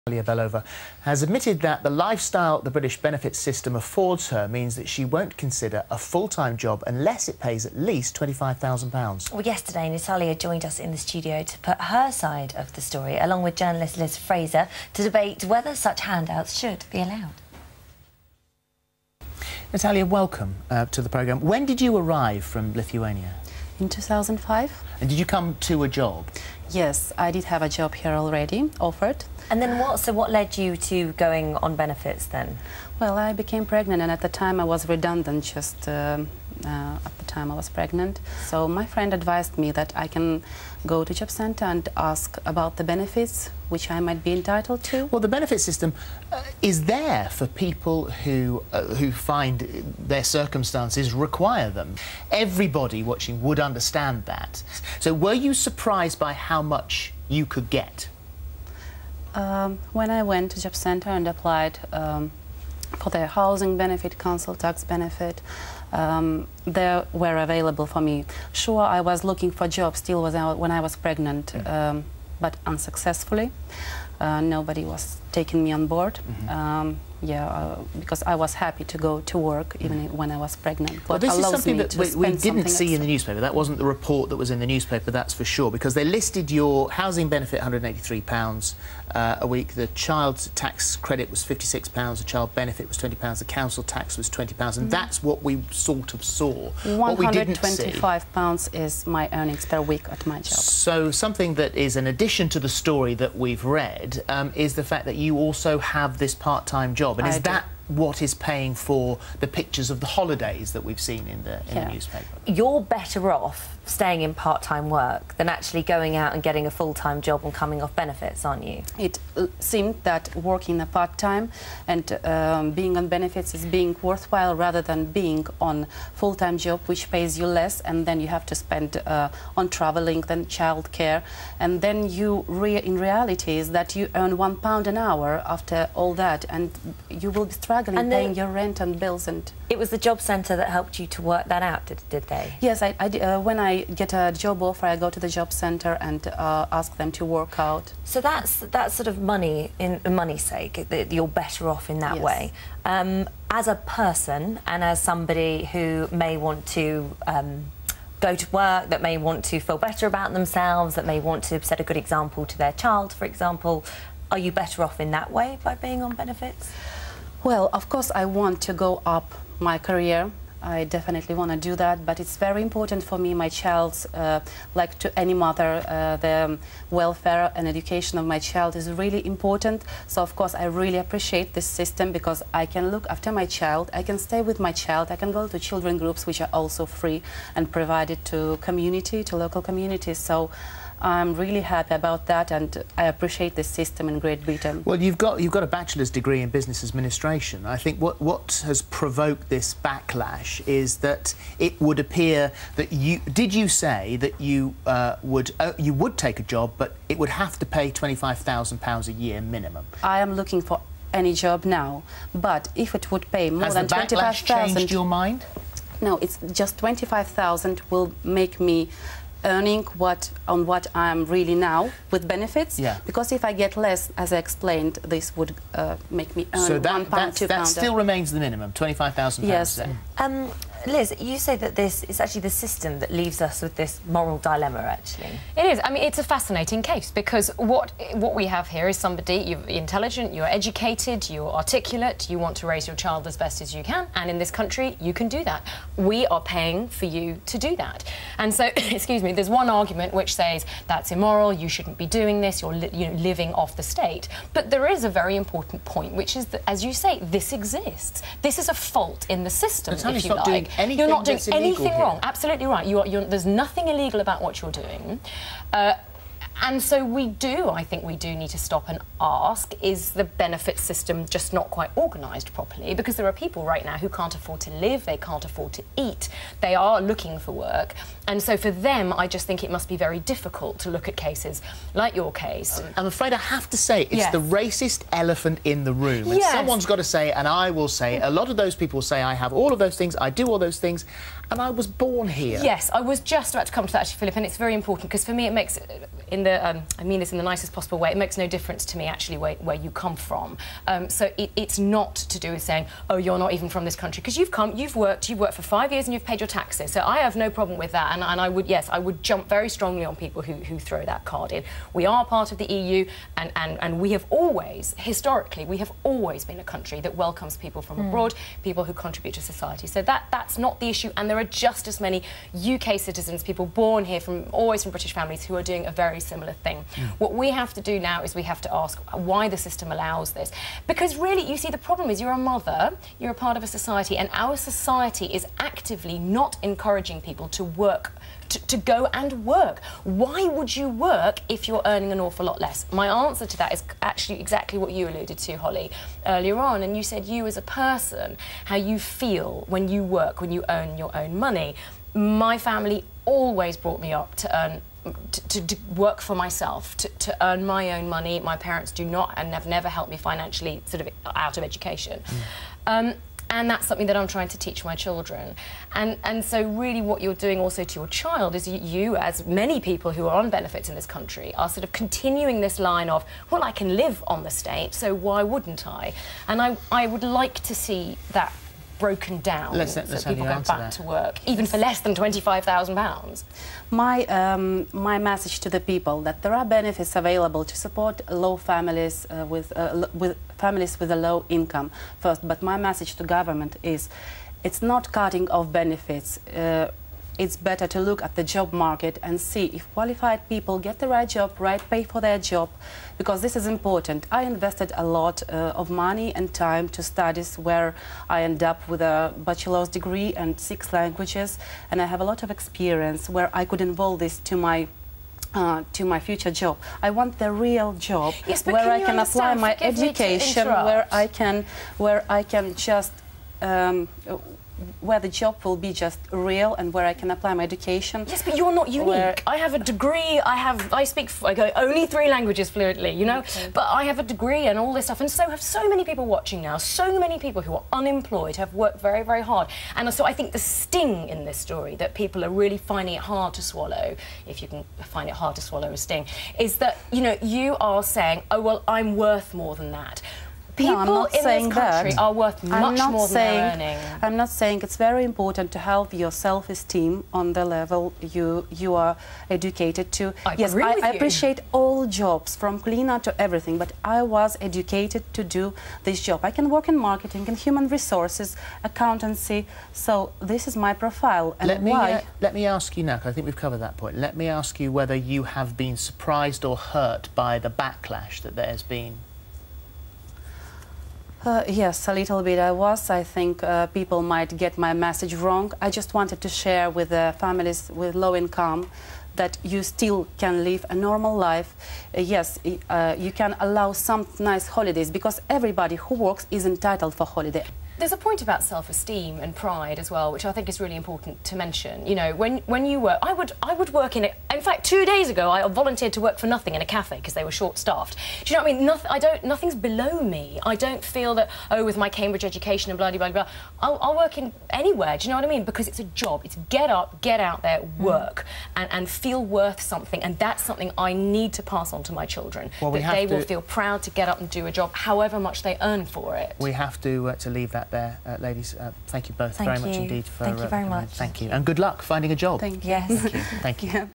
Belova has admitted that the lifestyle the British benefits system affords her means that she won't consider a full-time job unless it pays at least £25,000. Well, yesterday, Natalia joined us in the studio to put her side of the story, along with journalist Liz Fraser, to debate whether such handouts should be allowed. Natalia, welcome to the programme. When did you arrive from Lithuania? In 2005. And did you come to a job? Yes, I did have a job here already, offered. And then what led you to going on benefits then? Well, I became pregnant, and at the time I was redundant just at the time I was pregnant. So my friend advised me that I can go to job centre and ask about the benefits which I might be entitled to. Well, the benefit system is there for people who find their circumstances require them. Everybody watching would understand that. So were you surprised by how much you could get? When I went to job centre and applied for the housing benefit, council tax benefit, they were available for me. Sure, I was looking for jobs still when I was pregnant, but unsuccessfully. Nobody was taking me on board. Because I was happy to go to work even when I was pregnant. Well, this is something that we didn't see in the newspaper. That wasn't the report that was in the newspaper, that's for sure, because they listed your housing benefit £183 a week, the child tax credit was £56, the child benefit was £20, the council tax was £20, and that's what we sort of saw. What we didn't see. £125 is my earnings per week at my job. So something that is an addition to the story that we've read is the fact that you also have this part-time job. And is that what is paying for the pictures of the holidays that we've seen in the newspaper? You're better off staying in part-time work than actually going out and getting a full-time job and coming off benefits, aren't you? It seemed that working a part-time and being on benefits is being worthwhile rather than being on full-time job which pays you less, and then you have to spend on travelling, then childcare, and then in reality is that you earn £1 an hour after all that, and you will be struggling and paying your rent and bills. And it was the job centre that helped you to work that out, did they? Yes, when I get a job offer, I go to the job centre and ask them to work out. So that's sort of money, in money's sake, that you're better off in that way. As a person and as somebody who may want to go to work, that may want to feel better about themselves, that may want to set a good example to their child, for example, are you better off in that way by being on benefits? Well, of course I want to go up my career. I definitely want to do that, but it's very important for me, my child's, like to any mother, the welfare and education of my child is really important. So, of course, I really appreciate this system because I can look after my child, I can stay with my child, I can go to children groups which are also free and provided to community, to local communities. So I'm really happy about that, and I appreciate this system in Great Britain. Well, you've got a bachelor's degree in business administration. I think what has provoked this backlash is that it would appear that you say that you would take a job, but it would have to pay £25,000 a year minimum. I am looking for any job now, but if it would pay more than £25,000... Has the backlash changed your mind? No, it's just £25,000 will make me earning on what I'm really now with benefits. Because if I get less, as I explained, this would make me earn £1, £2. That still remains the minimum, £25,000. Yes. Liz, you say that this is actually the system that leaves us with this moral dilemma, actually. It is. I mean, it's a fascinating case because what we have here is somebody, you're intelligent, you're educated, you're articulate, you want to raise your child as best as you can, and in this country, you can do that. We are paying for you to do that. And so, excuse me, there's one argument which says that's immoral, you shouldn't be doing this, you're living off the state. But there is a very important point, which is that, as you say, this exists. This is a fault in the system, if you like. You're not doing anything wrong. Absolutely right. There's nothing illegal about what you're doing. And so I think we do need to stop and ask, is the benefit system just not quite organised properly? Because there are people right now who can't afford to live, they can't afford to eat, they are looking for work. And so for them, I just think it must be very difficult to look at cases like your case. I'm afraid I have to say, it's the racist elephant in the room. And someone's got to say, and I will say, a lot of those people say, I have all of those things, I do all those things, and I was born here. Yes, I was just about to come to that, actually, Philip, and it's very important, because for me it makes I mean this in the nicest possible way, it makes no difference to me actually where you come from. So it's not to do with saying, oh, you're not even from this country, because you've worked for 5 years and you've paid your taxes. So I have no problem with that, and I would jump very strongly on people who throw that card in. We are part of the EU, and we have always, historically, we have always been a country that welcomes people from abroad, people who contribute to society. So that's not the issue, and there are just as many UK citizens, people born here always from British families, who are doing a very similar thing. What we have to do now is we have to ask why the system allows this. Because really, you see, the problem is you're a mother, you're a part of a society, and our society is actively not encouraging people to work, to go and work. Why would you work if you're earning an awful lot less? My answer to that is actually exactly what you alluded to, Holly, earlier on, and you said you as a person, how you feel when you work, when you earn your own money. My family always brought me up to earn, to work for myself, to earn my own money. My parents do not and have never helped me financially sort of out of education. And that's something that I'm trying to teach my children. And so really what you're doing also to your child is you, as many people who are on benefits in this country, are sort of continuing this line of, well, I can live on the state, so why wouldn't I? And I would like to see that broken down, let's so people go back to work, even for less than £25,000. My message to the people that there are benefits available to support low families with families with a low income first. But my message to government is, it's not cutting off benefits. It's better to look at the job market and see if qualified people get the right job, right pay for their job, because this is important. I invested a lot of money and time to studies where I end up with a bachelor's degree and 6 languages, and I have a lot of experience where I could involve this to my future job. I want the real job, yes, where I can apply my education, where I can just where the job will be just real and where I can apply my education. Yes, but you're not unique. I have a degree, I go only 3 languages fluently, you know, but I have a degree and all this stuff, and so have so many people watching now, so many people who are unemployed, have worked very, very hard. And so I think the sting in this story that people are really finding it hard to swallow, if you can find it hard to swallow a sting, is that, you know, you are saying, oh, well, I'm worth more than that. People in this country are worth much more than they're earning. I'm not saying it's very important to help your self-esteem on the level you are educated to. Yes, I appreciate all jobs, from cleaner to everything, but I was educated to do this job. I can work in marketing and human resources, accountancy, so this is my profile. And let me ask you now, because I think we've covered that point. Let me ask you whether you have been surprised or hurt by the backlash that there's been. Yes, a little bit I was. I think people might get my message wrong. I just wanted to share with families with low income that you still can live a normal life. Yes, you can allow some nice holidays, because everybody who works is entitled for holiday. There's a point about self-esteem and pride as well, which I think is really important to mention. You know, when you work, I would work in fact, 2 days ago, I volunteered to work for nothing in a cafe because they were short-staffed. Do you know what I mean? Nothing's below me. I don't feel that, oh, with my Cambridge education and blah, blah, blah, I'll work in anywhere. Do you know what I mean? Because it's a job. It's get up, get out there, work, and feel worth something. And that's something I need to pass on to my children. Well, that they will feel proud to get up and do a job, however much they earn for it. We have to leave that there, ladies. Thank you both very much indeed for Thank you very much. Thank you, and good luck finding a job. Thank you. Yes. Thank you. Thank you.